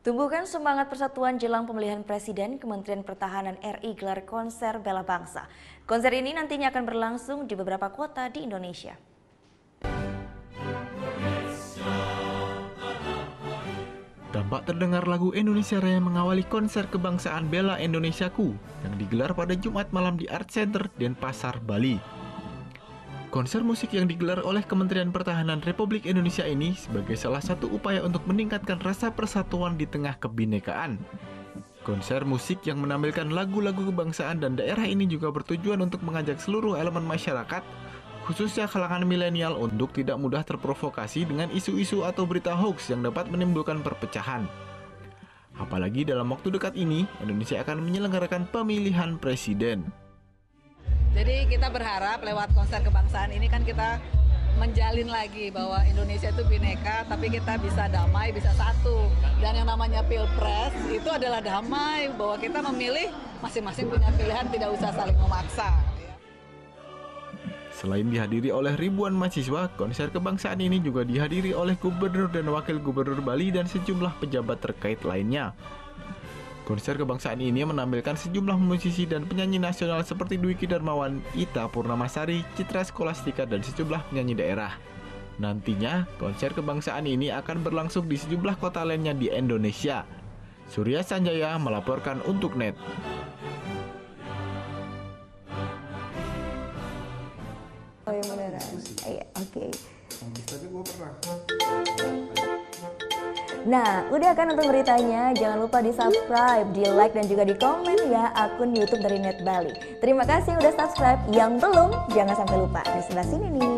Tumbuhkan semangat persatuan jelang pemilihan presiden, Kementerian Pertahanan RI gelar konser bela bangsa. Konser ini nantinya akan berlangsung di beberapa kota di Indonesia. Tampak terdengar lagu Indonesia Raya mengawali konser kebangsaan Bela Indonesiaku yang digelar pada Jumat malam di Art Center, Denpasar, Bali. Konser musik yang digelar oleh Kementerian Pertahanan Republik Indonesia ini sebagai salah satu upaya untuk meningkatkan rasa persatuan di tengah kebinekaan. Konser musik yang menampilkan lagu-lagu kebangsaan dan daerah ini juga bertujuan untuk mengajak seluruh elemen masyarakat, khususnya kalangan milenial, untuk tidak mudah terprovokasi dengan isu-isu atau berita hoax yang dapat menimbulkan perpecahan. Apalagi dalam waktu dekat ini, Indonesia akan menyelenggarakan pemilihan presiden. Jadi kita berharap lewat konser kebangsaan ini kan kita menjalin lagi bahwa Indonesia itu bineka, tapi kita bisa damai, bisa satu. Dan yang namanya pilpres itu adalah damai, bahwa kita memilih masing-masing punya pilihan, tidak usah saling memaksa. Selain dihadiri oleh ribuan mahasiswa, konser kebangsaan ini juga dihadiri oleh Gubernur dan Wakil Gubernur Bali dan sejumlah pejabat terkait lainnya. Konser kebangsaan ini menampilkan sejumlah musisi dan penyanyi nasional seperti Dwiki Darmawan, Ita Purnamasari, Citra Skolastika, dan sejumlah penyanyi daerah. Nantinya, konser kebangsaan ini akan berlangsung di sejumlah kota lainnya di Indonesia. Surya Sanjaya melaporkan untuk NET. Oh iya beneran. Iya, oke. Tapi gue pernah. Nah, udah kan untuk beritanya? Jangan lupa di subscribe, di like, dan juga di komen ya akun YouTube dari Net Bali. Terima kasih udah subscribe. Yang belum, jangan sampai lupa. Di sebelah sini nih.